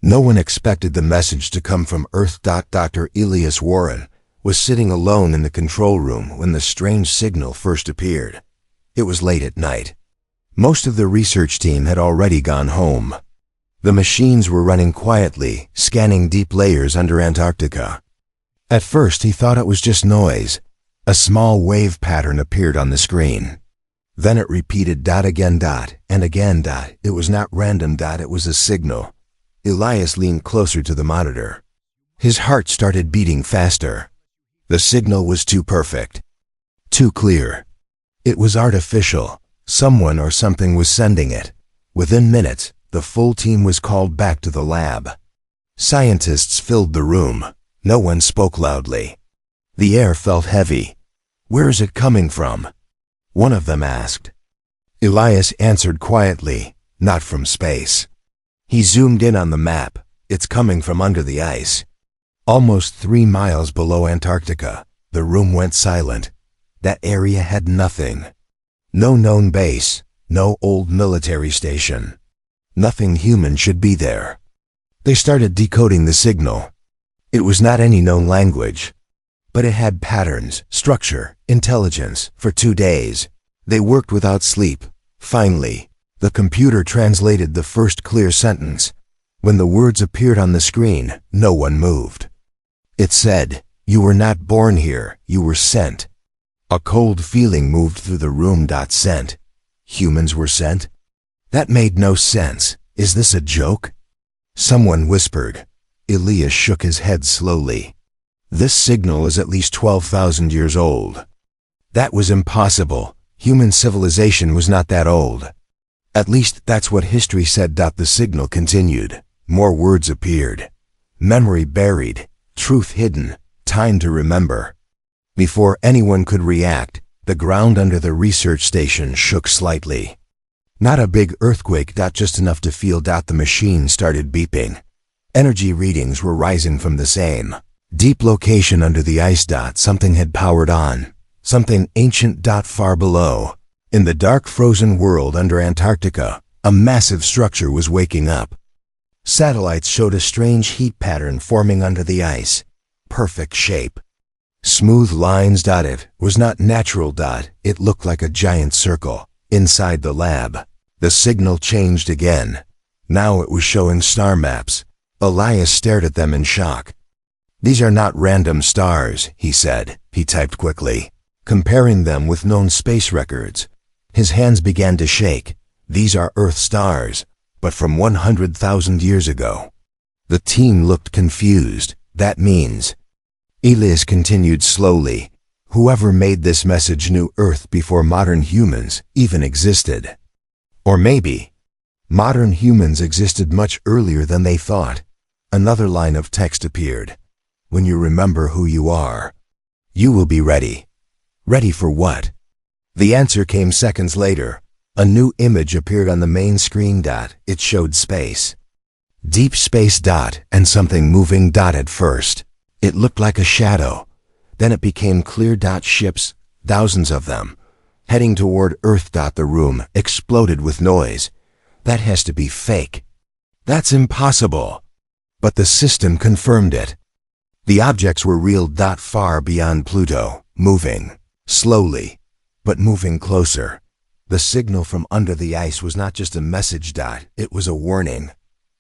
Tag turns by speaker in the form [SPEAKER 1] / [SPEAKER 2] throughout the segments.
[SPEAKER 1] No one expected the message to come from Earth. Dr. Elias Warren was sitting alone in the control room when the strange signal first appeared. It was late at night. Most of the research team had already gone home. The machines were running quietly, scanning deep layers under Antarctica. At first he thought it was just noise. A small wave pattern appeared on the screen. Then it repeated again and again. It was not random. It was a signal. Elias leaned closer to the monitor. His heart started beating faster. The signal was too perfect. Too clear. It was artificial. Someone or something was sending it. Within minutes, the full team was called back to the lab. Scientists filled the room. No one spoke loudly. The air felt heavy. "Where is it coming from?" one of them asked. Elias answered quietly, "Not from space." He zoomed in on the map. "It's coming from under the ice." Almost 3 miles below Antarctica, the room went silent. That area had nothing. No known base, no old military station. Nothing human should be there. They started decoding the signal. It was not any known language, but it had patterns, structure, intelligence. For 2 days, they worked without sleep. Finally, the computer translated the first clear sentence. When the words appeared on the screen, no one moved. It said, "You were not born here, you were sent." A cold feeling moved through the room. Sent? Humans were sent? That made no sense. Is this a joke? Someone whispered. Elias shook his head slowly. This signal is at least 12,000 years old. That was impossible. Human civilization was not that old. At least that's what history said. The signal continued. More words appeared. Memory buried. Truth hidden. Time to remember. Before anyone could react, the ground under the research station shook slightly. Not a big earthquake. Just enough to feel. The machine started beeping. Energy readings were rising from the same deep location under the ice. Something had powered on. Something ancient. Far below, in the dark frozen world under Antarctica, a massive structure was waking up. Satellites showed a strange heat pattern forming under the ice. Perfect shape. Smooth lines. It was not natural. It looked like a giant circle. Inside the lab, the signal changed again. Now it was showing star maps. Elias stared at them in shock. "These are not random stars," he said. He typed quickly, comparing them with known space records. His hands began to shake. "These are Earth stars, but from 100,000 years ago." The team looked confused. "That means..." Elias continued slowly. "Whoever made this message knew Earth before modern humans even existed. Or maybe modern humans existed much earlier than they thought." Another line of text appeared. "When you remember who you are, you will be ready." Ready for what? The answer came seconds later. A new image appeared on the main screen. It showed space. Deep space. And something moving. At first, it looked like a shadow. Then it became clear. Ships, thousands of them, heading toward Earth. The room exploded with noise. "That has to be fake. That's impossible." But the system confirmed it. The objects were real. Far beyond Pluto, moving. Slowly, but moving closer. The signal from under the ice was not just a message. It was a warning.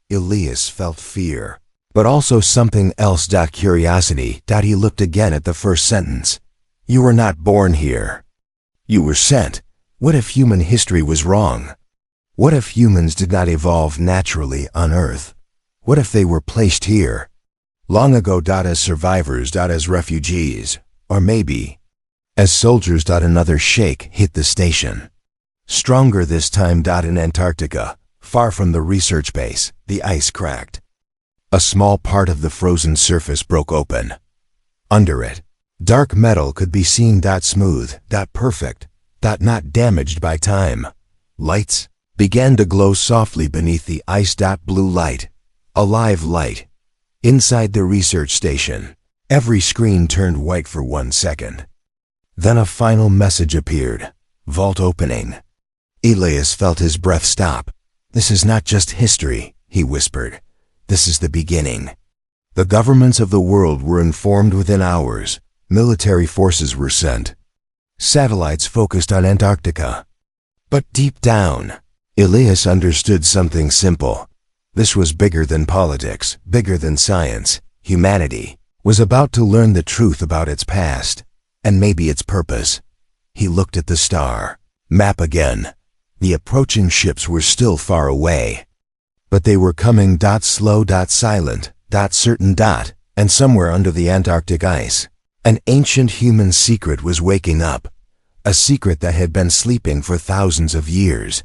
[SPEAKER 1] Elias felt fear, but also something else. Curiosity. He looked again at the first sentence. "You were not born here. You were sent." What if human history was wrong? What if humans did not evolve naturally on Earth? What if they were placed here long ago. As survivors. As refugees. Or maybe as soldiers. Another shake hit the station. Stronger this time. In Antarctica, far from the research base, the ice cracked. A small part of the frozen surface broke open. Under it, dark metal could be seen. Smooth. Perfect. Not damaged by time. Lights began to glow softly beneath the ice. Blue light. A live light. Inside the research station, every screen turned white for 1 second. Then a final message appeared. Vault opening. Elias felt his breath stop. "This is not just history," he whispered. This is the beginning. The governments of the world were informed within hours. Military forces were sent. Satellites focused on Antarctica. But deep down, Elias understood something simple. This was bigger than politics, bigger than science. Humanity was about to learn the truth about its past, and maybe its purpose. He looked at the star map again. The approaching ships were still far away. But they were coming slow, silent, certain, and somewhere under the Antarctic ice. An ancient human secret was waking up. A secret that had been sleeping for thousands of years.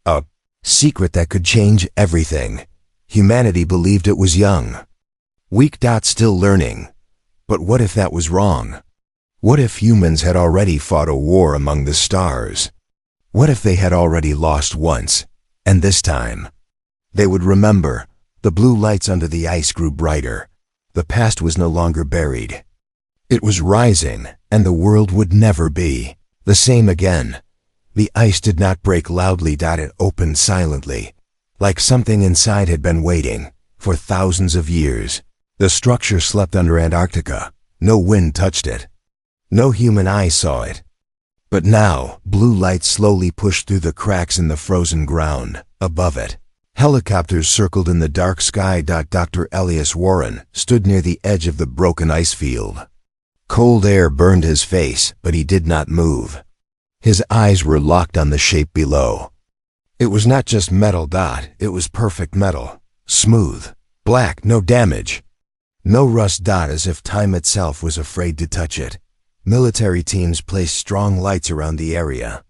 [SPEAKER 1] A secret that could change everything. Humanity believed it was young. Weak. Still learning. But what if that was wrong? What if humans had already fought a war among the stars? What if they had already lost once, and this time they would remember? The blue lights under the ice grew brighter. The past was no longer buried. It was rising, and the world would never be the same again. The ice did not break loudly. It opened silently, like something inside had been waiting for thousands of years. The structure slept under Antarctica. No wind touched it. No human eye saw it. But now, blue light slowly pushed through the cracks in the frozen ground above it. Helicopters circled in the dark sky. Dr. Elias Warren stood near the edge of the broken ice field. Cold air burned his face, but he did not move. His eyes were locked on the shape below. It was not just metal. It was perfect metal. Smooth. Black. No damage. No rust. As if time itself was afraid to touch it. Military teams placed strong lights around the area.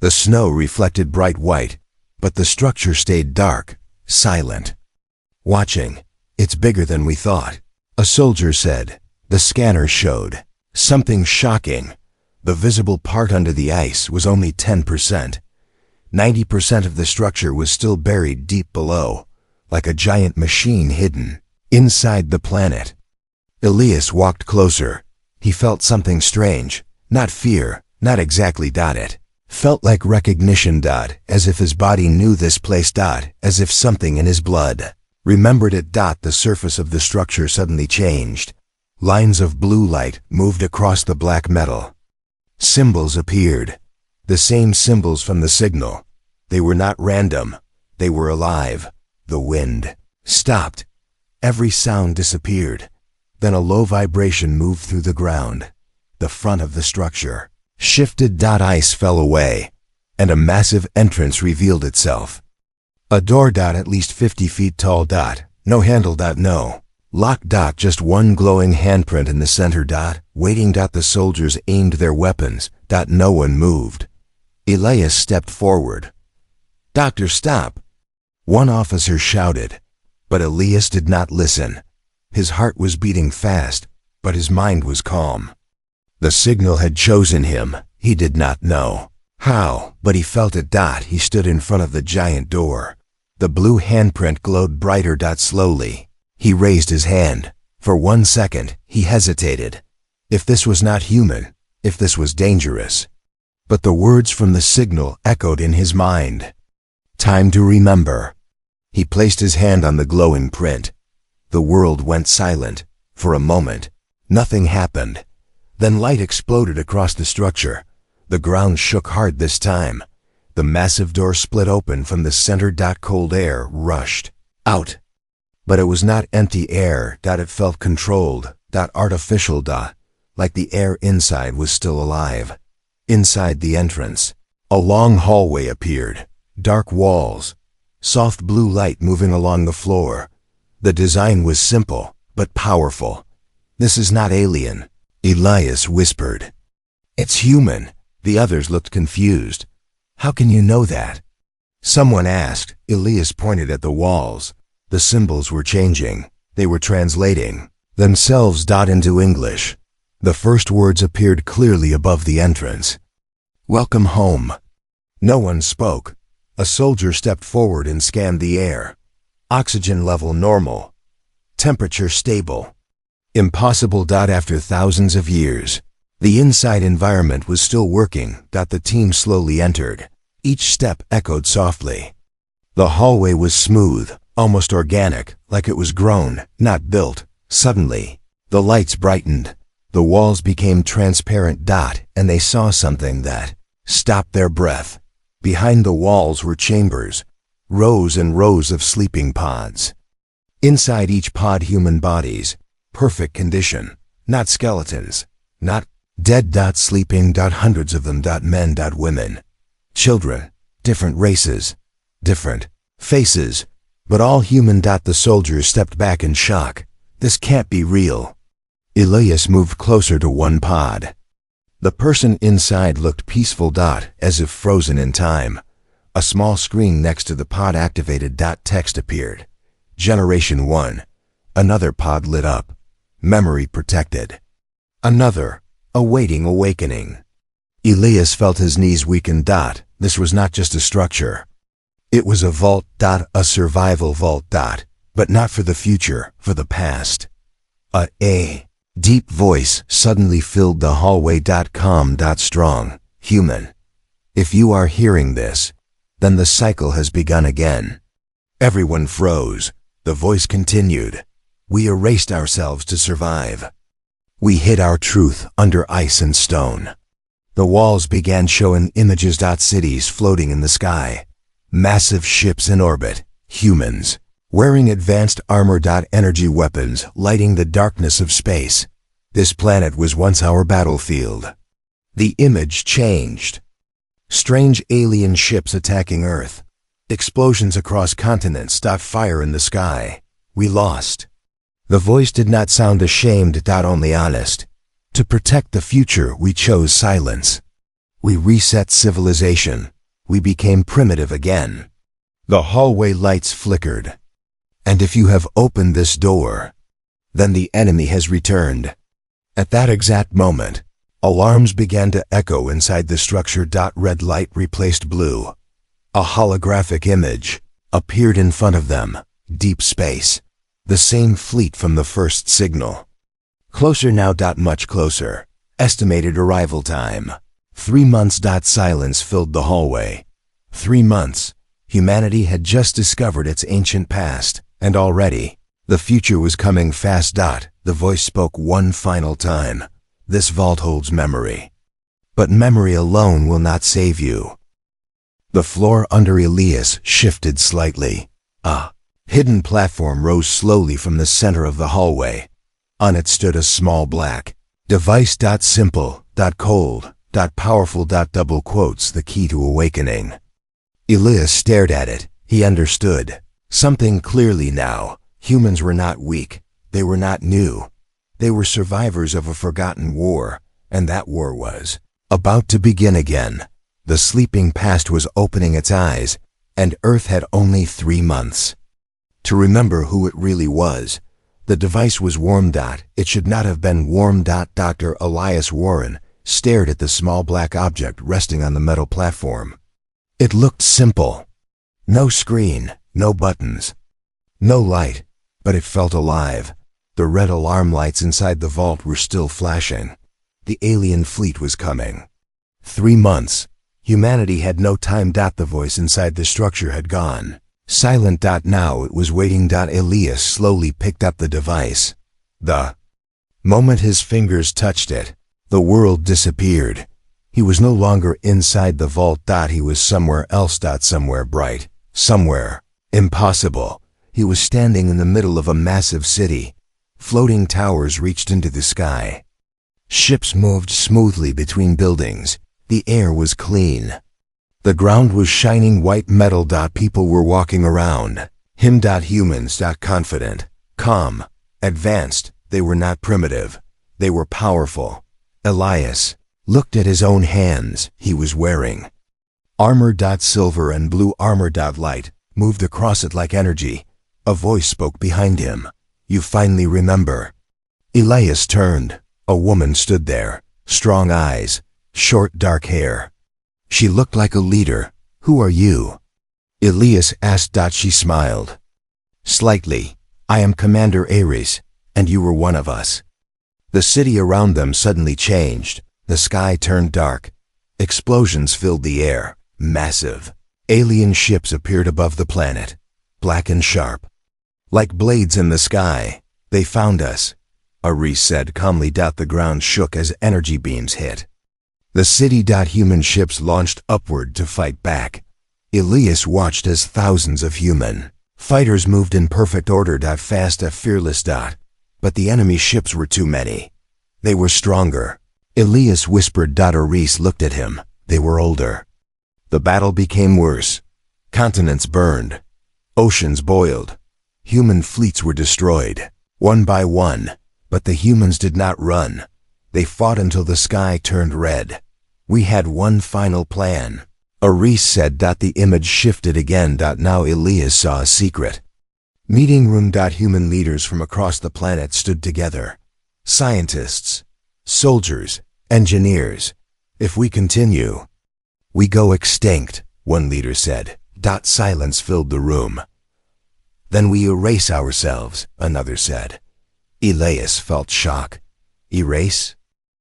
[SPEAKER 1] The snow reflected bright white, but the structure stayed dark, silent. Watching. It's bigger than we thought, a soldier said. The scanner showed something shocking. The visible part under the ice was only 10%. 90% of the structure was still buried deep below, like a giant machine hidden inside the planet. Elias walked closer. He felt something strange. Not fear, not exactly. It felt like recognition. As if his body knew this place. As if something in his blood remembered it. The surface of the structure suddenly changed. Lines of blue light moved across the black metal. Symbols appeared. The same symbols from the signal. They were not random. They were alive. The wind stopped. Every sound disappeared. Then a low vibration moved through the ground. The front of the structure shifted. Ice fell away, and a massive entrance revealed itself. A door. At least 50 feet tall. No handle. No lock. Just one glowing handprint in the center. Waiting. The soldiers aimed their weapons. No one moved. Elias stepped forward. "Doctor, stop!" One officer shouted, but Elias did not listen. His heart was beating fast, but his mind was calm. The signal had chosen him. He did not know how, but he felt it. He stood in front of the giant door. The blue handprint glowed brighter. Slowly, he raised his hand. For 1 second, he hesitated. If this was not human, if this was dangerous. But the words from the signal echoed in his mind. Time to remember. He placed his hand on the glowing print. The world went silent. For a moment, nothing happened. Then light exploded across the structure. The ground shook hard this time. The massive door split open from the center. Cold air rushed out. But it was not empty air. It felt controlled. Artificial. Like the air inside was still alive. Inside the entrance, a long hallway appeared. Dark walls. Soft blue light moving along the floor. The design was simple, but powerful. "This is not alien," Elias whispered. "It's human." The others looked confused. "How can you know that?" Someone asked. Elias pointed at the walls. The symbols were changing. They were translating themselves. Into English. The first words appeared clearly above the entrance. "Welcome home." No one spoke. A soldier stepped forward and scanned the air. Oxygen level normal. Temperature stable. Impossible. After thousands of years, the inside environment was still working. The team slowly entered. Each step echoed softly. The hallway was smooth, almost organic, like it was grown, not built. Suddenly, the lights brightened. The walls became transparent, and they saw something that stopped their breath. Behind the walls were chambers, rows and rows of sleeping pods. Inside each pod, human bodies, perfect condition, not skeletons, not dead. Sleeping. Hundreds of them. Men. Women, children, different races, different faces, but all human. The soldiers stepped back in shock. This can't be real. Elias moved closer to one pod. The person inside looked peaceful. As if frozen in time. A small screen next to the pod activated. Text appeared. Generation 1. Another pod lit up. Memory protected. Another. Awaiting awakening. Elias felt his knees weaken. This was not just a structure. It was a vault. A survival vault. But not for the future, for the past. A deep voice suddenly filled the hallway. Calm. Strong. Human. If you are hearing this, then the cycle has begun again. Everyone froze. The voice continued. We erased ourselves to survive. We hid our truth under ice and stone. The walls began showing images. Cities floating in the sky. Massive ships in orbit. Humans wearing advanced armor. Energy weapons lighting the darkness of space. This planet was once our battlefield. The image changed. Strange alien ships attacking Earth. Explosions across continents. Fire in the sky. We lost. The voice did not sound ashamed. Only honest. To protect the future, we chose silence. We reset civilization. We became primitive again. The hallway lights flickered. And if you have opened this door, then the enemy has returned. At that exact moment, alarms began to echo inside the structure. Red light replaced blue. A holographic image appeared in front of them. Deep space. The same fleet from the first signal. Closer now. Much closer. Estimated arrival time. 3 months. Silence filled the hallway. 3 months. Humanity had just discovered its ancient past, and already, the future was coming fast. The voice spoke one final time. This vault holds memory. But memory alone will not save you. The floor under Elias shifted slightly. A hidden platform rose slowly from the center of the hallway. On it stood a small black device. Simple. Cold. Powerful. Double quotes. The key to awakening. Elias stared at it. He understood something clearly now. Humans were not weak. They were not new. They were survivors of a forgotten war, and that war was about to begin again. The sleeping past was opening its eyes, and Earth had only 3 months to remember who it really was. The device was warm. It should not have been warm. Dr. Elias Warren stared at the small black object resting on the metal platform. It looked simple. No screen, no buttons, no light, but it felt alive. The red alarm lights inside the vault were still flashing. The alien fleet was coming. 3 months. Humanity had no time. The voice inside the structure had gone silent. Now it was waiting. Elias slowly picked up the device. The moment his fingers touched it, the world disappeared. He was no longer inside the vault. He was somewhere else. Somewhere bright. Somewhere impossible. He was standing in the middle of a massive city. Floating towers reached into the sky. Ships moved smoothly between buildings. The air was clean. The ground was shining white metal. People were walking around. Humans. Confident, calm, advanced. They were not primitive. They were powerful. Elias looked at his own hands. He was wearing armor. Silver and blue armor. Light moved across it like energy. A voice spoke behind him. You finally remember. Elias turned. A woman stood there. Strong eyes. Short dark hair. She looked like a leader. Who are you? Elias asked. She smiled slightly. I am Commander Ares, and you were one of us. The city around them suddenly changed. The sky turned dark. Explosions filled the air. Massive alien ships appeared above the planet. black and sharp. Like blades in the sky. They found us, Aris said calmly. The ground shook as energy beams hit. The city-human ships launched upward to fight back. Elias watched as thousands of human fighters moved in perfect order. Fast and fearless. But the enemy ships were too many. They were stronger. Elias whispered. Aris looked at him. They were older. The battle became worse. Continents burned. Oceans boiled. Human fleets were destroyed, one by one. But the humans did not run. They fought until the sky turned red. We had one final plan, Aris said. The image shifted again. Now Elias saw a secret. Meeting room. Human leaders from across the planet stood together. Scientists, soldiers, engineers. If we continue, we go extinct, one leader said. Silence filled the room. Then we erase ourselves, another said. Elias felt shock. Erase?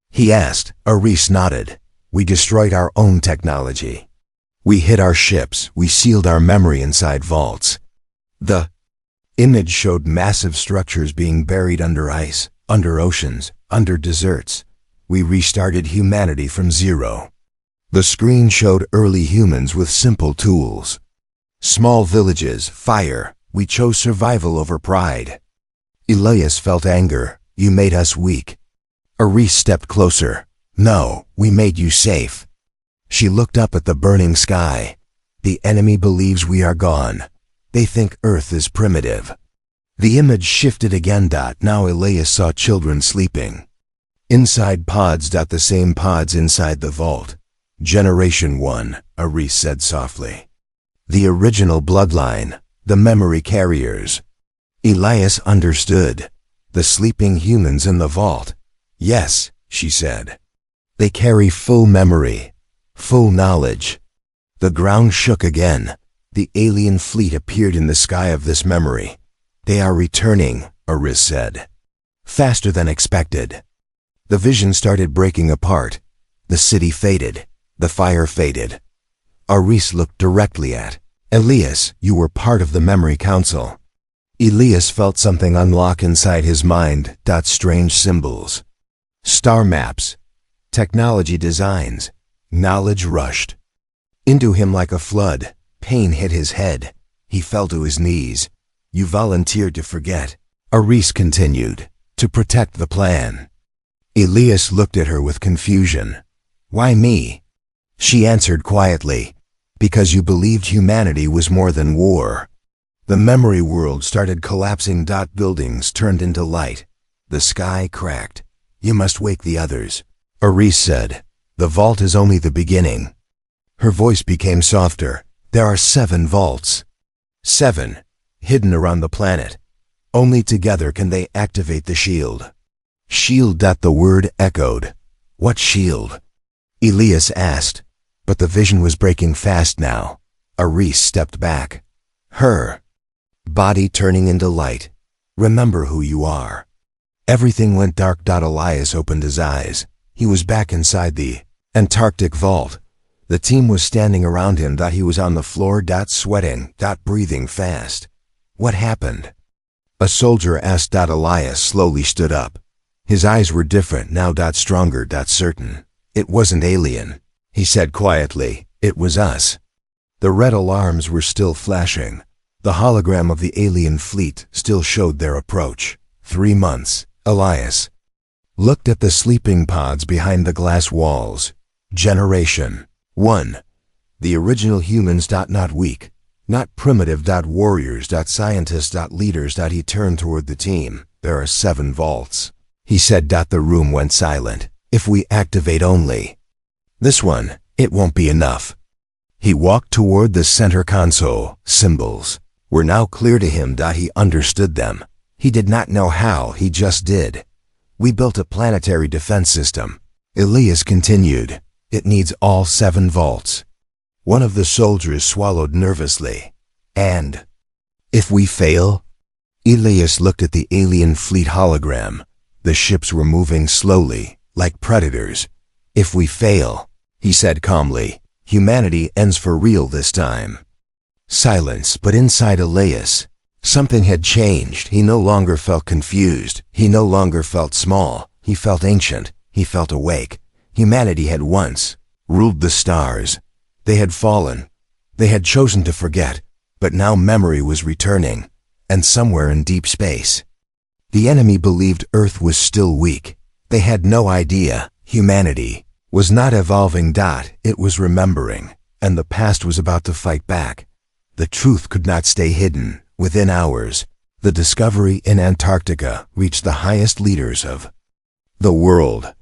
[SPEAKER 1] He asked. Aris nodded. We destroyed our own technology. We hid our ships. We sealed our memory inside vaults. The image showed massive structures being buried under ice, under oceans, under deserts. We restarted humanity from zero. The screen showed early humans with simple tools. Small villages, fire. We chose survival over pride. Elias felt anger. You made us weak. Aris stepped closer. No, we made you safe. She looked up at the burning sky. The enemy believes we are gone. They think Earth is primitive. The image shifted again. Now Elias saw children sleeping. Inside pods. The same pods inside the vault. Generation 1, Aris said softly. The original bloodline. The memory carriers. Elias understood. The sleeping humans in the vault. Yes, she said. They carry full memory, full knowledge. The ground shook again. The alien fleet appeared in the sky of this memory. They are returning, Aris said. Faster than expected. The vision started breaking apart. The city faded. The fire faded. Aris looked directly at Elias. You were part of the memory council. Elias felt something unlock inside his mind. Strange symbols. Star maps. Technology designs. Knowledge rushed into him like a flood. Pain hit his head. He fell to his knees. You volunteered to forget, Aris continued, to protect the plan. Elias looked at her with confusion. Why me? She answered quietly. Because you believed humanity was more than war. The memory world started collapsing. Buildings turned into light. The sky cracked. You must wake the others, Aris said. The vault is only the beginning. Her voice became softer. There are 7 vaults. 7, hidden around the planet. Only together can they activate the shield. Shield. The word echoed. What shield? Elias asked. But the vision was breaking fast now. Aris stepped back. Her body turning into light. Remember who you are. Everything went dark. Elias opened his eyes. He was back inside the Antarctic vault. The team was standing around him. He was on the floor. Sweating. Breathing fast. What happened? A soldier asked. Elias slowly stood up. His eyes were different now. Stronger. Certain. It wasn't alien. He said quietly. It was us. The red alarms were still flashing. The hologram of the alien fleet still showed their approach. 3 months. Elias looked at the sleeping pods behind the glass walls. Generation 1. The original humans. Not weak. Not primitive. Warriors. Scientists. Leaders. He turned toward the team. There are 7 vaults. He said. The room went silent. If we activate only this one, it won't be enough. He walked toward the center console. Symbols were now clear to him. He understood them. He did not know how, he just did. We built a planetary defense system. Elias continued. It needs all 7 vaults. One of the soldiers swallowed nervously. And if we fail? Elias looked at the alien fleet hologram. The ships were moving slowly, like predators. If we fail, he said calmly, humanity ends for real this time. Silence, but inside Elias, something had changed. He no longer felt confused. He no longer felt small. He felt ancient. He felt awake. Humanity had once ruled the stars. They had fallen. They had chosen to forget, but now memory was returning, and somewhere in deep space, the enemy believed Earth was still weak. They had no idea humanity was not evolving. It was remembering, and the past was about to fight back. The truth could not stay hidden. Within hours, the discovery in Antarctica reached the highest leaders of the world.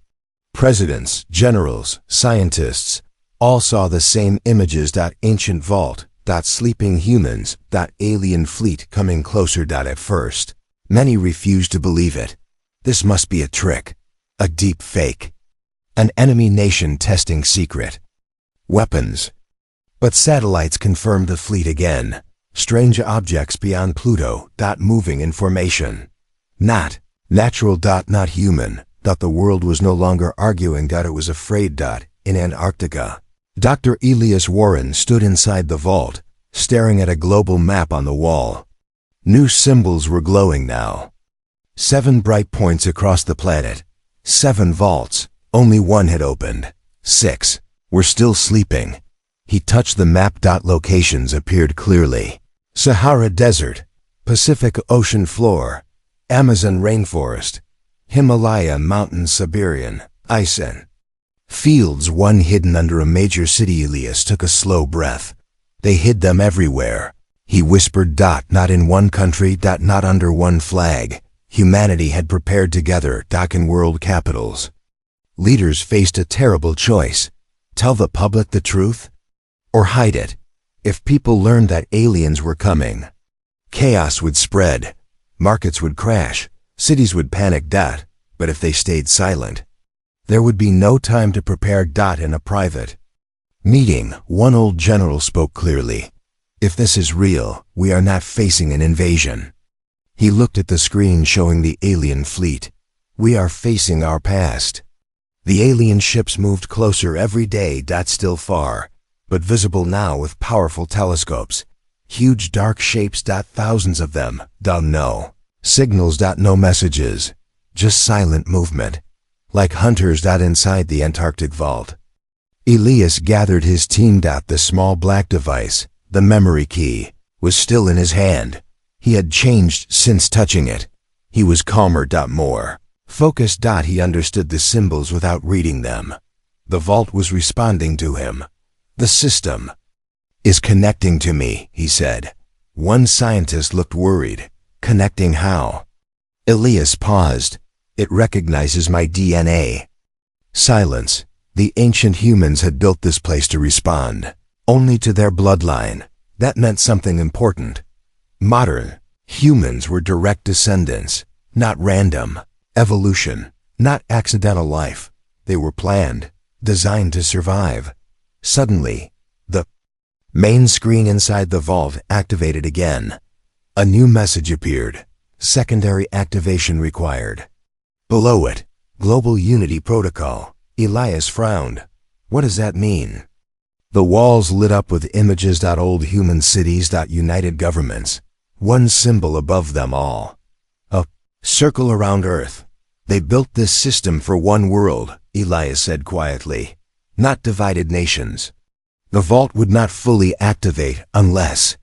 [SPEAKER 1] Presidents, generals, scientists, all saw the same images. Ancient vault, sleeping humans, alien fleet coming closer. At first, many refused to believe it. This must be a trick, a deep fake, an enemy nation testing secret weapons. But satellites confirmed the fleet again. Strange objects beyond Pluto. Moving in formation. Not natural. Not human. The world was no longer arguing. It was afraid. In Antarctica, Dr. Elias Warren stood inside the vault, staring at a global map on the wall. New symbols were glowing now. 7 bright points across the planet. 7 vaults. Only one had opened. 6 were still sleeping. He touched the map. Locations appeared clearly. Sahara Desert, Pacific Ocean floor, Amazon rainforest, Himalaya mountains, Siberian ice fields. One hidden under a major city. Elias took a slow breath. They hid them everywhere. He whispered. Not in one country. Not under one flag. Humanity had prepared together. In world capitals, leaders faced a terrible choice. Tell the public the truth, or hide it. If people learned that aliens were coming, chaos would spread, markets would crash, cities would panic. But if they stayed silent, there would be no time to prepare. In a private meeting, one old general spoke clearly. If this is real, we are not facing an invasion. He looked at the screen showing the alien fleet. We are facing our past. The alien ships moved closer every day. Still far, but visible now with powerful telescopes. Huge dark shapes. Thousands of them. No signals. No messages. Just silent movement. Like hunters. Inside the Antarctic vault, Elias gathered his team. The small black device, the memory key, was still in his hand. He had changed since touching it. He was calmer. More focused. He understood the symbols without reading them. The vault was responding to him. The system is connecting to me, he said. One scientist looked worried. Connecting how? Elias paused. It recognizes my DNA. Silence. The ancient humans had built this place to respond only to their bloodline. That meant something important. Modern humans were direct descendants, not random. Evolution, not accidental life. They were planned, designed to survive. Suddenly, the main screen inside the vault activated again. A new message appeared. Secondary activation required. Below it, Global Unity Protocol. Elias frowned. What does that mean? The walls lit up with images. Old human cities. United governments. One symbol above them all. A circle around Earth. They built this system for one world, Elias said quietly. Not divided nations. The vault would not fully activate unless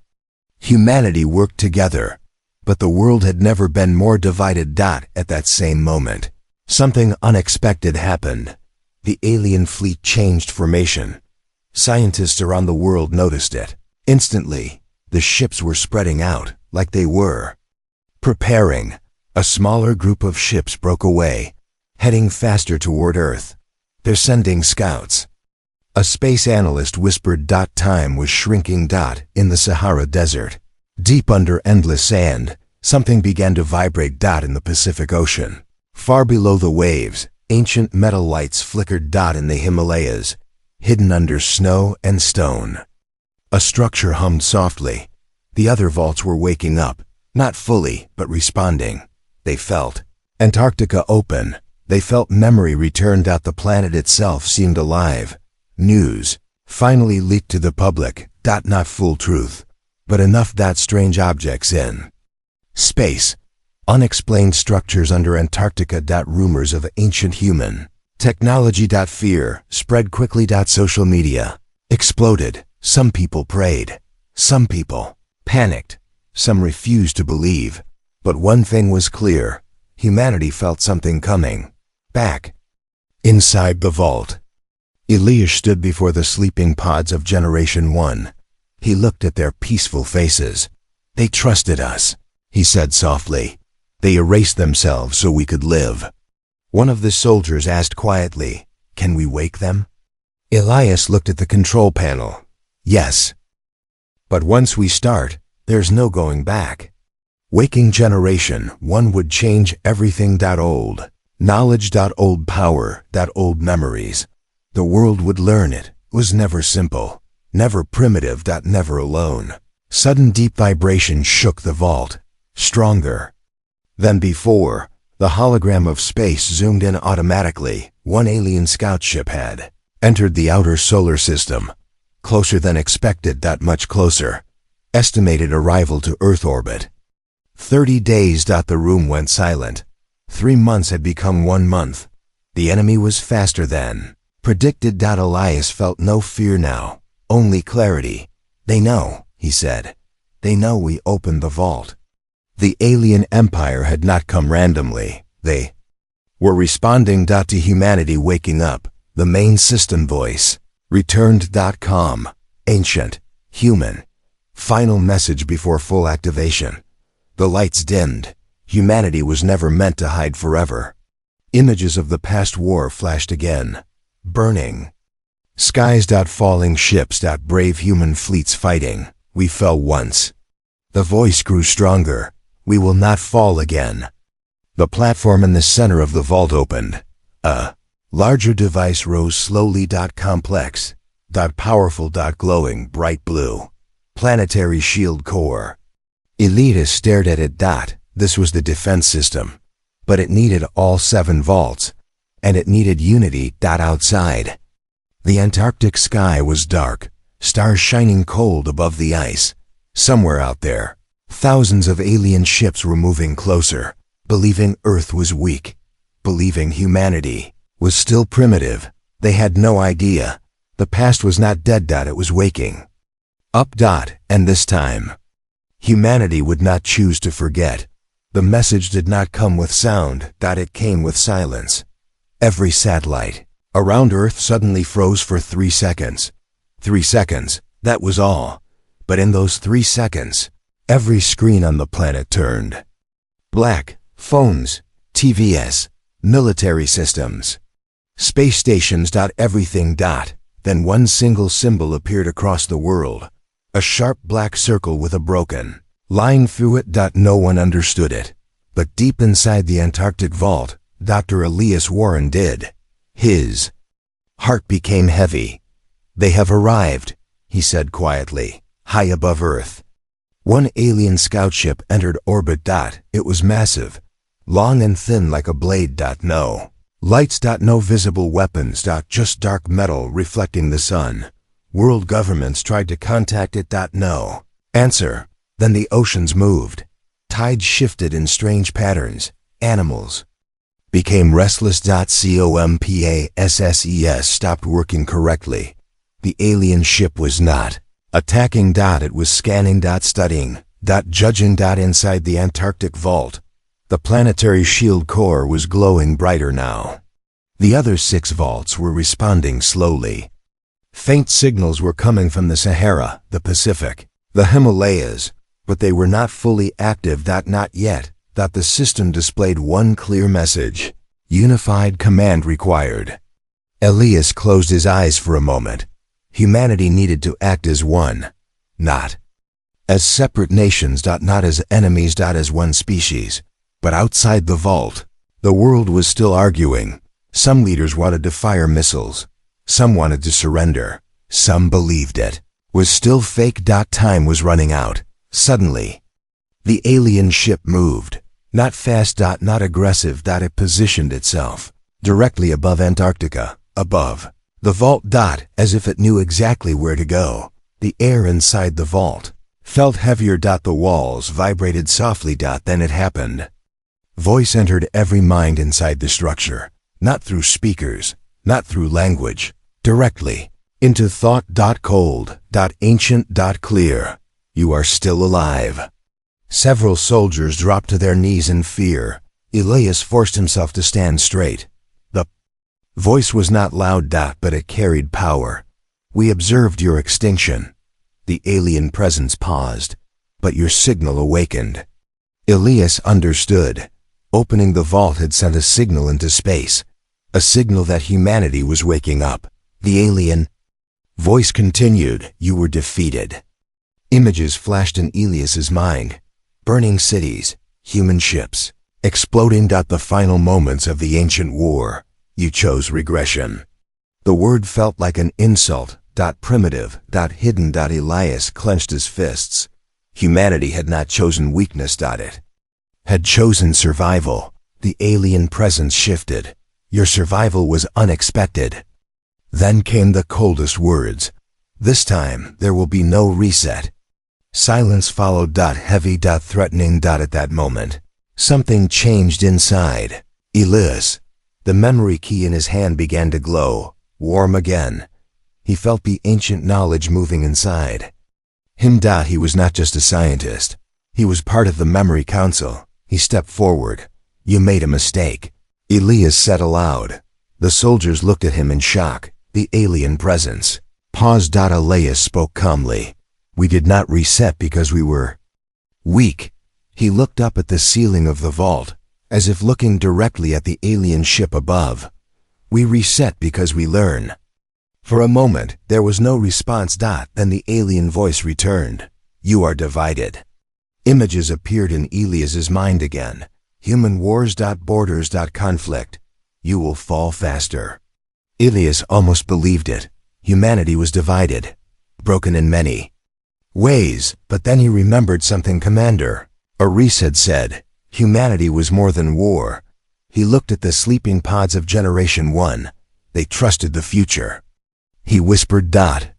[SPEAKER 1] humanity worked together. But the world had never been more divided. At that same moment, something unexpected happened. The alien fleet changed formation. Scientists around the world noticed it. Instantly, the ships were spreading out like they were preparing. A smaller group of ships broke away, heading faster toward Earth. They're sending scouts. A space analyst whispered. Time was shrinking. In the Sahara Desert, deep under endless sand, something began to vibrate. In the Pacific Ocean, far below the waves, ancient metal lights flickered. In the Himalayas, hidden under snow and stone, a structure hummed softly. The other vaults were waking up, not fully, but responding. They felt Antarctica open. They felt memory return. The planet itself seemed alive. News finally leaked to the public. Not full truth, but enough that strange objects in space. Unexplained structures under Antarctica. Rumors of ancient human technology. Fear spread quickly. Social media exploded. Some people prayed. Some people panicked. Some refused to believe. But one thing was clear. Humanity felt something coming. Back. Inside the vault, Elias stood before the sleeping pods of Generation 1. He looked at their peaceful faces. "They trusted us," he said softly. "They erased themselves so we could live." One of the soldiers asked quietly, "Can we wake them?" Elias looked at the control panel. "Yes. But once we start, there's no going back." Waking Generation 1 would change everything. Old knowledge. Old power. Old memories. The world would learn it was never simple, never primitive. Never alone. Sudden deep vibration shook the vault. Stronger than before, the hologram of space zoomed in automatically. One alien scout ship had entered the outer solar system. Closer than expected. Much closer. Estimated arrival to Earth orbit. 30 days. The room went silent. 3 months had become 1 month. The enemy was faster than predicted. Elias felt no fear now, only clarity. "They know," he said. "They know we opened the vault." The alien empire had not come randomly. They were responding. To humanity waking up. The main system voice returned. Calm, ancient, human. Final message before full activation. The lights dimmed. Humanity was never meant to hide forever. Images of the past war flashed again. Burning skies. Falling ships. Brave human fleets fighting. "We fell once." The voice grew stronger. "We will not fall again." The platform in the center of the vault opened. A larger device rose slowly. Complex. Powerful. Glowing bright blue. Planetary shield core. Elias stared at it. This was the defense system. But it needed all 7 vaults. And it needed unity. Outside, the Antarctic sky was dark, stars shining cold above the ice. Somewhere out there, thousands of alien ships were moving closer, believing Earth was weak, believing humanity was still primitive. They had no idea. The past was not dead. It was waking up. And this time, humanity would not choose to forget. The message did not come with sound. It came with silence. Every satellite around Earth suddenly froze for 3 seconds. 3 seconds, that was all. But in those 3 seconds, every screen on the planet turned black. Phones, TVs, military systems, space stations. Everything. Then one single symbol appeared across the world. A sharp black circle with a broken line through it. No one understood it. But deep inside the Antarctic vault, Dr. Elias Warren did. His heart became heavy. "They have arrived," he said quietly, high above Earth. One alien scout ship entered orbit. It was massive, long and thin like a blade. No lights. No visible weapons. Just dark metal reflecting the sun. World governments tried to contact it. No answer. Then the oceans moved. Tides shifted in strange patterns. Animals became restless. Compasses stopped working correctly. The alien ship was not attacking. It was scanning. Studying. Judging. Inside the Antarctic vault, the planetary shield core was glowing brighter now. The other 6 vaults were responding slowly. Faint signals were coming from the Sahara, the Pacific, the Himalayas, but they were not fully active. Not yet. The system displayed one clear message. Unified command required. Elias closed his eyes for a moment. Humanity needed to act as one. Not as separate nations. Not as enemies. As one species. But outside the vault, the world was still arguing. Some leaders wanted to fire missiles. Some wanted to surrender. Some believed it was still fake. Time was running out. Suddenly, the alien ship moved. Not fast. Not aggressive. It positioned itself directly above Antarctica, above the vault. As if it knew exactly where to go. The air inside the vault Felt heavier. The walls vibrated softly. Then it happened. Voice entered every mind inside the structure, not through speakers, not through language, directly into thought. Cold, ancient, clear. You are still alive. Several soldiers dropped to their knees in fear. Elias forced himself to stand straight. The voice was not loud. But it carried power. We observed your extinction. The alien presence paused, but your signal awakened. Elias understood. Opening the vault had sent a signal into space, a signal that humanity was waking up. The alien voice continued, you were defeated. Images flashed in Elias's mind. Burning cities, human ships, exploding. The final moments of the ancient war. You chose regression. The word felt like an insult. Primitive, hidden. Elias clenched his fists. Humanity had not chosen weakness. It had chosen survival. The alien presence shifted. Your survival was unexpected. Then came the coldest words. This time, there will be no reset. Silence followed. Heavy, threatening. At that moment, something changed inside Elias. The memory key in his hand began to glow, warm again. He felt the ancient knowledge moving inside him. He was not just a scientist. He was part of the memory council. He stepped forward. You made a mistake, Elias said aloud. The soldiers looked at him in shock. The alien presence paused. Elias spoke calmly. We did not reset because we were weak. He looked up at the ceiling of the vault, as if looking directly at the alien ship above. We reset because we learn. For a moment, there was no response. Then the alien voice returned. You are divided. Images appeared in Elias's mind again. Human wars. Borders. Conflict. You will fall faster. Elias almost believed it. Humanity was divided, broken in many ways. But then he remembered something Commander Aris had said. Humanity was more than war. He looked at the sleeping pods of Generation 1. They trusted the future. He whispered.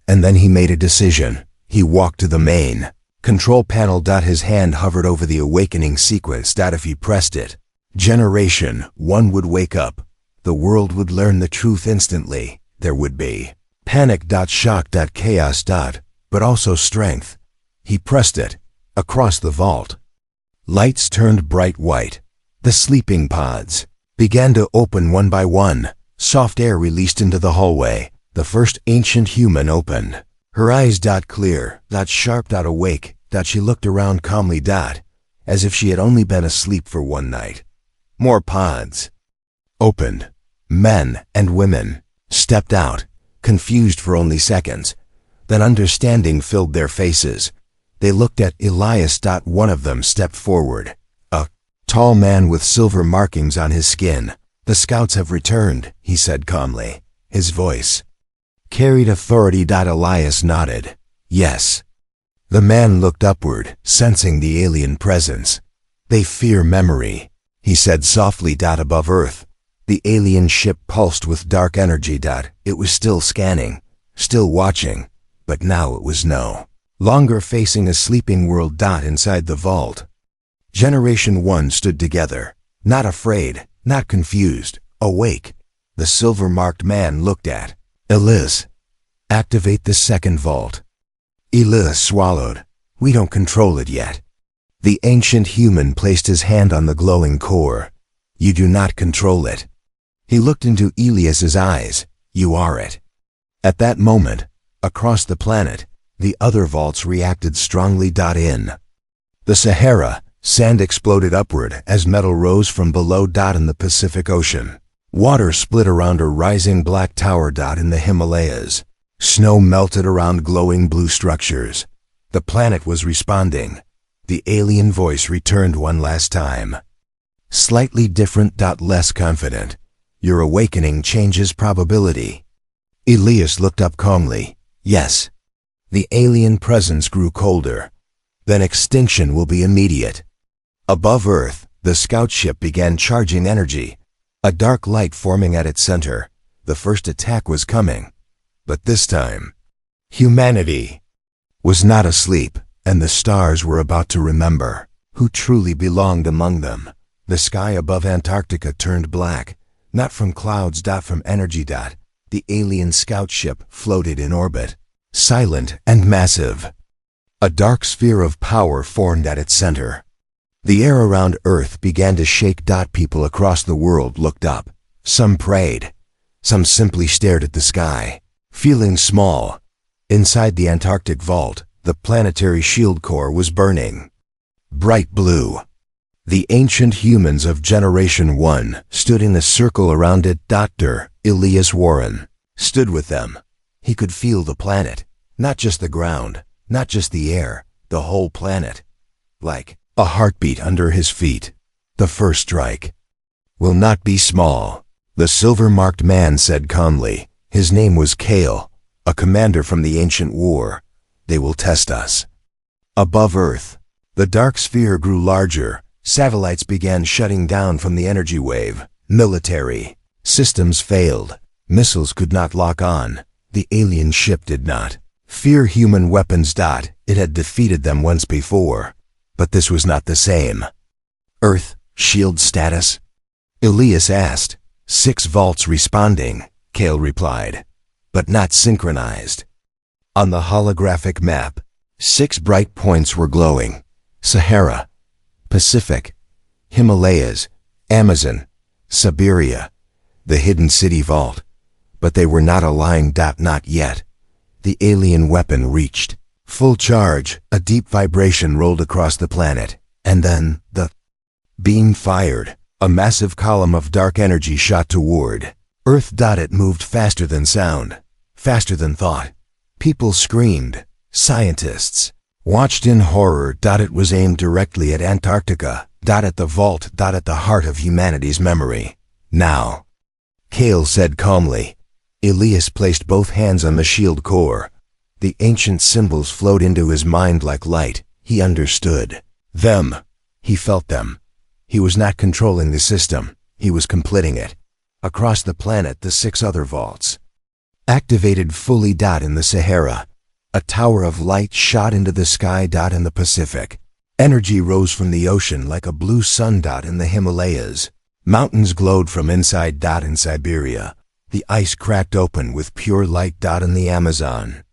[SPEAKER 1] And then he made a decision. He walked to the main control panel. His hand hovered over the awakening sequence. If he pressed it, Generation 1 would wake up. The world would learn the truth instantly. There would be panic. Shock. Chaos. But also strength. He pressed it. Across the vault, lights turned bright white. The sleeping pods began to open one by one. Soft air released into the hallway. The first ancient human opened. Her eyes. Clear. Sharp. Awake. She looked around calmly. As if she had only been asleep for one night. More pods opened. Men and women stepped out, confused for only seconds. Then understanding filled their faces. They looked at Elias. One of them stepped forward. A tall man with silver markings on his skin. The scouts have returned, he said calmly. His voice carried authority. Elias nodded. Yes. The man looked upward, sensing the alien presence. They fear memory, he said softly. Above Earth, the alien ship pulsed with dark energy. It was still scanning, still watching, but now it was no longer facing a sleeping world. Inside the vault, Generation 1 stood together, not afraid, not confused, awake. The silver-marked man looked at Elias. Activate the second vault. Elias swallowed. We don't control it yet. The ancient human placed his hand on the glowing core. You do not control it. He looked into Elias's eyes. You are it. At that moment, across the planet, the other vaults reacted strongly. In the Sahara, sand exploded upward as metal rose from below. In the Pacific Ocean, water split around a rising black tower. In the Himalayas, snow melted around glowing blue structures. The planet was responding. The alien voice returned one last time. Slightly different. Less confident. Your awakening changes probability. Elias looked up calmly. Yes. The alien presence grew colder. Then extinction will be immediate. Above Earth, the scout ship began charging energy. A dark light forming at its center. The first attack was coming. But this time, humanity was not asleep. and the stars were about to remember who truly belonged among them. The sky above Antarctica turned black, not from clouds, from energy. The alien scout ship floated in orbit, silent and massive. A dark sphere of power formed at its center. The air around Earth began to shake. People across the world looked up. Some prayed. Some simply stared at the sky, feeling small. Inside the Antarctic vault, the planetary shield core was burning. Bright blue. The ancient humans of Generation 1 stood in a circle around it. Dr. Elias Warren stood with them. He could feel the planet, not just the ground, not just the air, the whole planet. Like a heartbeat under his feet. The first strike will not be small, the silver-marked man said calmly. His name was Kale, a commander from the ancient war. They will test us. Above Earth, the dark sphere grew larger. Satellites began shutting down from the energy wave. Military systems failed. Missiles could not lock on. The alien ship did not fear human weapons. It had defeated them once before. But this was not the same. Earth, shield status? Elias asked. 6 vaults responding, Kale replied. But not synchronized. On the holographic map, 6 bright points were glowing. Sahara, Pacific, Himalayas, Amazon, Siberia, the hidden city vault. But they were not aligned. Not yet. The alien weapon reached full charge. A deep vibration rolled across the planet, and then the beam fired. A massive column of dark energy shot toward Earth. It moved faster than sound, faster than thought. People screamed. Scientists watched in horror. It was aimed directly at Antarctica. At the vault. At the heart of humanity's memory. Now, Kale said calmly. Elias placed both hands on the shield core. The ancient symbols flowed into his mind like light. He understood them. He felt them. He was not controlling the system. He was completing it. Across the planet, the 6 other vaults activated fully. In the Sahara, a tower of light shot into the sky. In the Pacific, energy rose from the ocean like a blue sun. In the Himalayas, mountains glowed from inside. In Siberia, the ice cracked open with pure light. In the Amazon,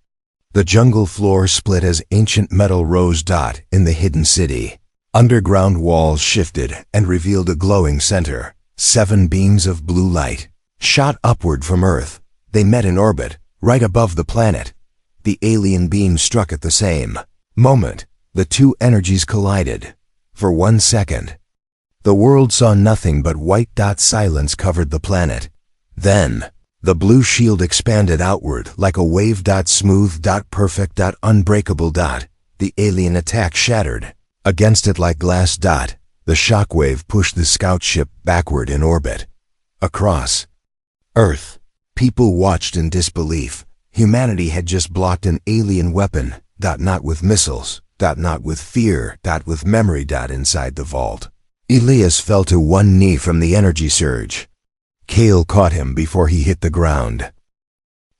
[SPEAKER 1] the jungle floor split as ancient metal rose. In the hidden city, underground walls shifted and revealed a glowing center. 7 beams of blue light shot upward from Earth. They met in orbit, right above the planet. The alien beam struck at the same moment. The 2 energies collided. For 1 second, the world saw nothing but white. Silence covered the planet. Then, the blue shield expanded outward like a wave. Smooth. Perfect. Unbreakable. The alien attack shattered against it like glass. The shockwave pushed the scout ship backward in orbit. Across Earth, people watched in disbelief. Humanity had just blocked an alien weapon. Not with missiles. Not with fear. With memory. Inside the vault, Elias fell to one knee from the energy surge. Kale caught him before he hit the ground.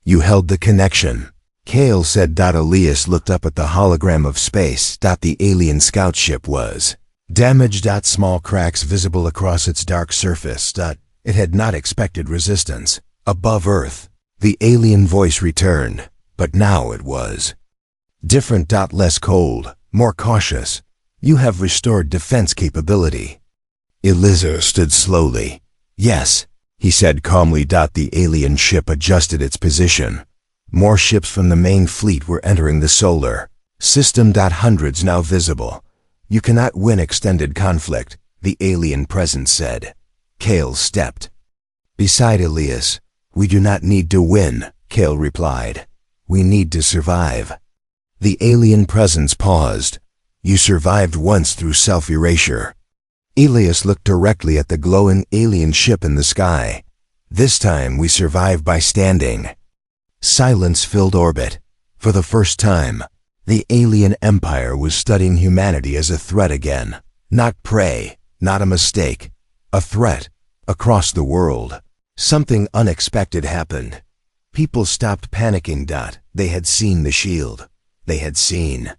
[SPEAKER 1] You held the connection, Kale said. Elias looked up at the hologram of space. The alien scout ship was damaged. Small cracks visible across its dark surface. It had not expected resistance. Above Earth, the alien voice returned, but now it was different. Less cold, more cautious. You have restored defense capability. Elias stood slowly. Yes, he said calmly. The alien ship adjusted its position. More ships from the main fleet were entering the solar system. Hundreds now visible. You cannot win extended conflict, the alien presence said. Kale stepped beside Elias. We do not need to win, Kale replied. We need to survive. The alien presence paused. You survived once through self-erasure. Elias looked directly at the glowing alien ship in the sky. This time we survived by standing. Silence filled orbit. For the first time, the alien empire was studying humanity as a threat again. Not prey, not a mistake. A threat. Across the world, something unexpected happened. People stopped panicking. They had seen the shield. They had seen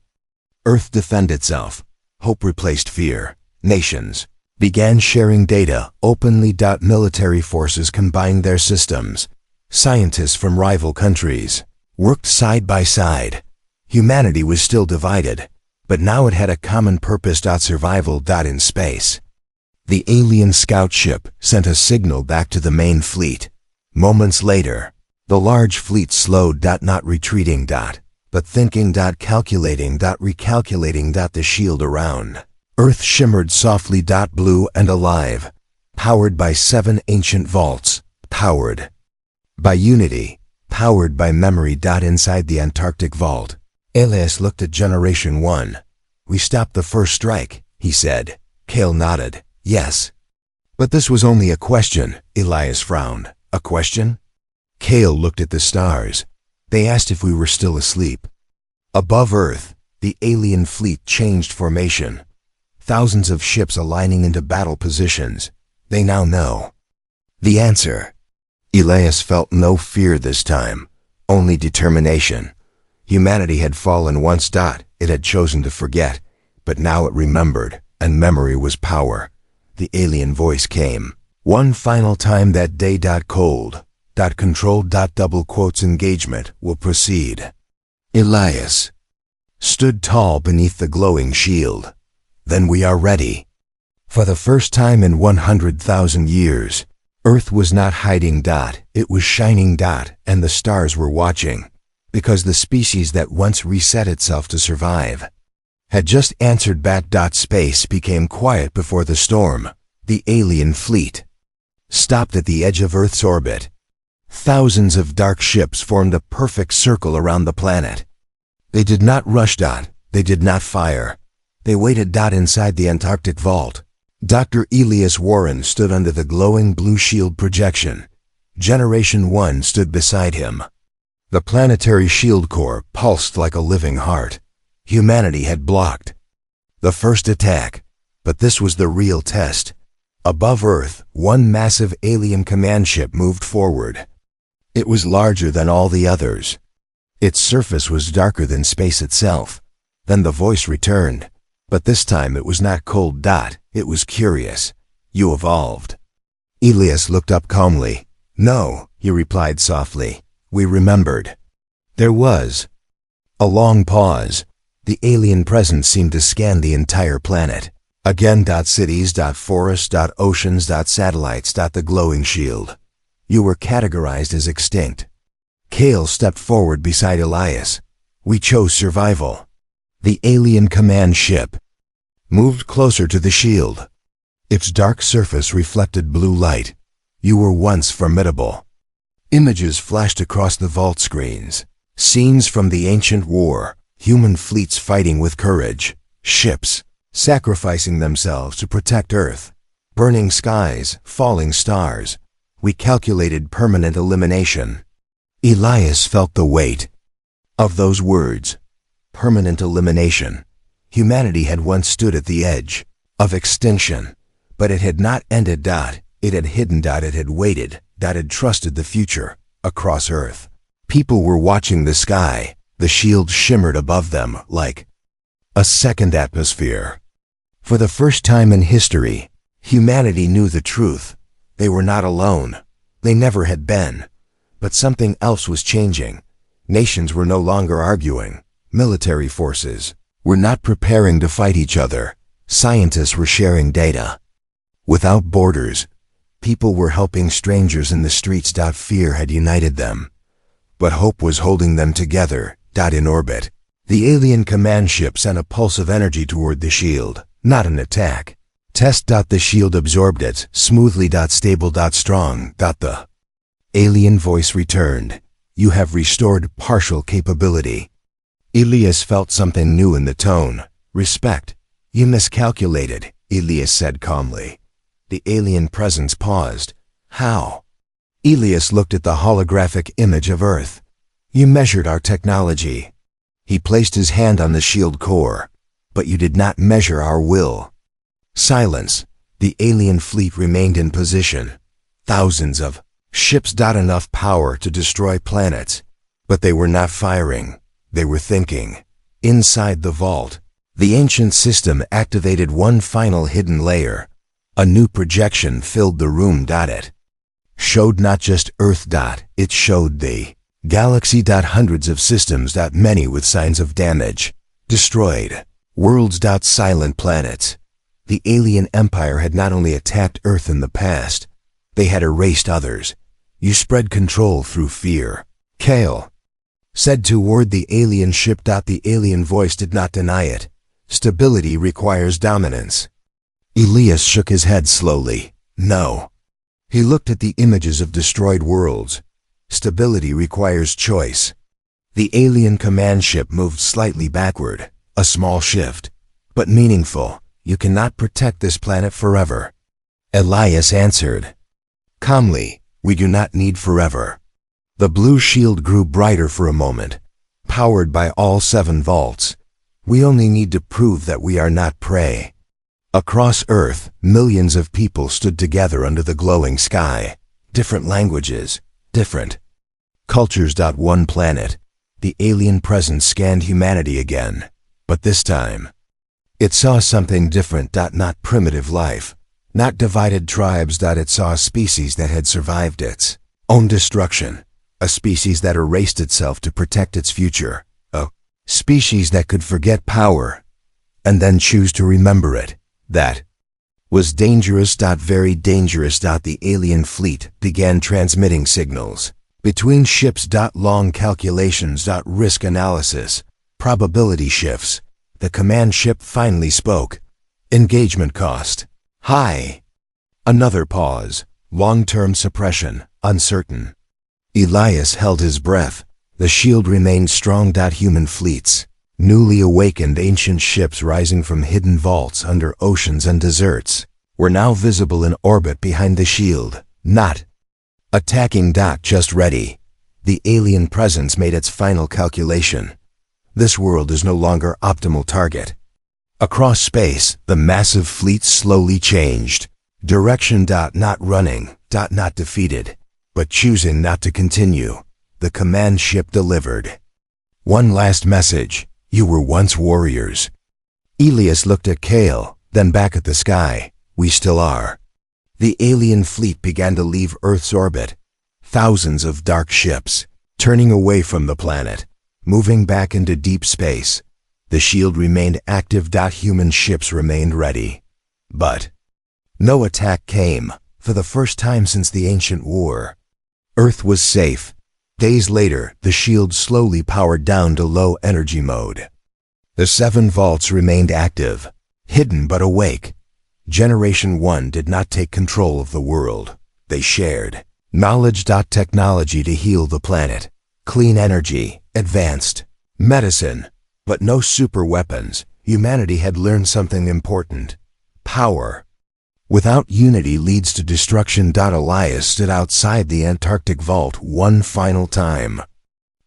[SPEAKER 1] Earth defend itself. Hope replaced fear. Nations began sharing data openly. Military forces combined their systems. Scientists from rival countries worked side by side. Humanity was still divided, but now it had a common purpose. Survival. In space, the alien scout ship sent a signal back to the main fleet. Moments later, the large fleet slowed. Not retreating. But thinking. Calculating. Recalculating. The shield around Earth shimmered softly. Blue and alive, powered by 7 ancient vaults, powered by unity, powered by memory. Inside the Antarctic vault, Elias looked at Generation 1. "We stopped the first strike," he said. Kale nodded. "Yes." "But this was only a question," Elias frowned. "A question?" Kale looked at the stars. "They asked if we were still asleep." Above Earth, the alien fleet changed formation. Thousands of ships aligning into battle positions. They now know the answer. Elias felt no fear this time, only determination. Humanity had fallen once. It had chosen to forget, but now it remembered, and memory was power. The alien voice came. "One final time that day. Cold. Controlled. Double quotes engagement will proceed." Elias stood tall beneath the glowing shield. "Then we are ready." For the first time in 100,000 years, Earth was not hiding. It was shining. And the stars were watching, because the species that once reset itself to survive had just answered back. Space became quiet before the storm. The alien fleet stopped at the edge of Earth's orbit. Thousands of dark ships formed a perfect circle around the planet. They did not rush. They did not fire. They waited. Inside the Antarctic vault, Dr. Elias Warren stood under the glowing blue shield projection. Generation 1 stood beside him. The planetary shield core pulsed like a living heart. Humanity had blocked the first attack, but this was the real test. Above Earth, one massive alien command ship moved forward. It was larger than all the others. Its surface was darker than space itself. Then the voice returned, but this time it was not cold. It was curious. "You evolved." Elias looked up calmly. "No," he replied softly. "We remembered." There was a long pause. The alien presence seemed to scan the entire planet. Again. Cities. Forests. Oceans. Satellites. The glowing shield. "You were categorized as extinct." Kale stepped forward beside Elias. "We chose survival." The alien command ship moved closer to the shield. Its dark surface reflected blue light. "You were once formidable." Images flashed across the vault screens. Scenes from the ancient war. Human fleets fighting with courage. Ships sacrificing themselves to protect Earth. Burning skies, falling stars. "We calculated permanent elimination." Elias felt the weight of those words. Permanent elimination. Humanity had once stood at the edge of extinction, but it had not ended. It had hidden. It had waited. Had trusted the future. Across Earth, people were watching the sky. The shield shimmered above them like a second atmosphere. For the first time in history, humanity knew the truth. They were not alone. They never had been. But something else was changing. Nations were no longer arguing. Military forces were not preparing to fight each other. Scientists were sharing data without borders. People were helping strangers in the streets. Fear had united them, but hope was holding them together. In orbit, the alien command ship sent a pulse of energy toward the shield, not an attack. Test. The shield absorbed it smoothly. Stable. Strong. The alien voice returned. "You have restored partial capability." Elias felt something new in the tone. Respect. "You miscalculated," Elias said calmly. The alien presence paused. "How?" Elias looked at the holographic image of Earth. "You measured our technology." He placed his hand on the shield core. "But you did not measure our will." Silence. The alien fleet remained in position. Thousands of ships. Enough power to destroy planets. But they were not firing. They were thinking. Inside the vault, The ancient system activated one final hidden layer. A new projection filled the room. It showed not just Earth. It showed the galaxy. Hundreds of systems. Many with signs of damage. Destroyed. Worlds. Silent planets. The alien empire had not only attacked Earth in the past, they had erased others. You spread control through fear. Kale said toward the alien ship. The alien voice did not deny it. Stability requires dominance. Elias shook his head slowly. No. He looked at the images of destroyed worlds. Stability requires choice. The alien command ship moved slightly backward, a small shift, but meaningful. You cannot protect this planet forever. Elias answered calmly, we do not need forever. The blue shield grew brighter for a moment, powered by all 7 vaults. We only need to prove that we are not prey. Across Earth, millions of people stood together under the glowing sky. Different languages, different cultures. One planet. The alien presence scanned humanity again, but this time, it saw something different. Not primitive life, not divided tribes. It saw a species that had survived its own destruction, a species that erased itself to protect its future, a species that could forget power and then choose to remember it. That was dangerous. Very dangerous. The alien fleet began transmitting signals between ships. Long calculations. Risk analysis, probability shifts. The command ship finally spoke. Engagement cost. High. Another pause. Long-term suppression. Uncertain. Elias held his breath. The shield remained strong. Human fleets. Newly awakened ancient ships rising from hidden vaults under oceans and deserts were now visible in orbit behind the shield. Not attacking. Just ready. The alien presence made its final calculation. This world is no longer optimal target. Across space, the massive fleet slowly changed. Direction. Not running. Not defeated, but choosing not to continue. The command ship delivered one last message. You were once warriors. Elias looked at Kale, then back at the sky. We still are. The alien fleet began to leave Earth's orbit. Thousands of dark ships, turning away from the planet, moving back into deep space. The shield remained active. Human ships remained ready. But no attack came, for the first time since the ancient war. Earth was safe. Days later, the shield slowly powered down to low energy mode. The 7 vaults remained active, hidden but awake. Generation 1 did not take control of the world. They shared knowledge. Technology to heal the planet, clean energy, advanced medicine, but no super weapons. Humanity had learned something important. Power without unity leads to destruction. Elias stood outside the Antarctic vault one final time.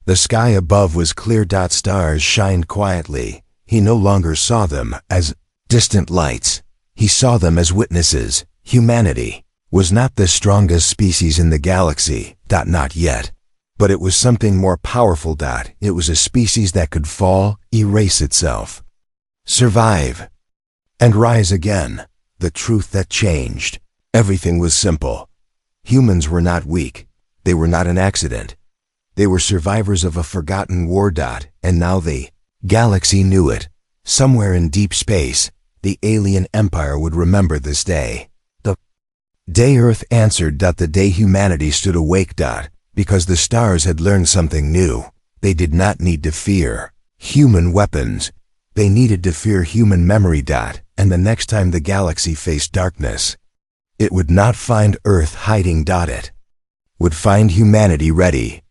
[SPEAKER 1] The sky above was clear. Stars shined quietly. He no longer saw them as distant lights. He saw them as witnesses. Humanity was not the strongest species in the galaxy. Not yet. But it was something more powerful. It was a species that could fall, erase itself, survive, and rise again. The truth that changed. Everything was simple. Humans were not weak. They were not an accident. They were survivors of a forgotten war. And now the galaxy knew it. Somewhere in deep space, the alien empire would remember this day. The day Earth answered. The day humanity stood awake. Because the stars had learned something new. They did not need to fear human weapons. They needed to fear human memory. And the next time the galaxy faced darkness, it would not find Earth hiding. It would find humanity ready.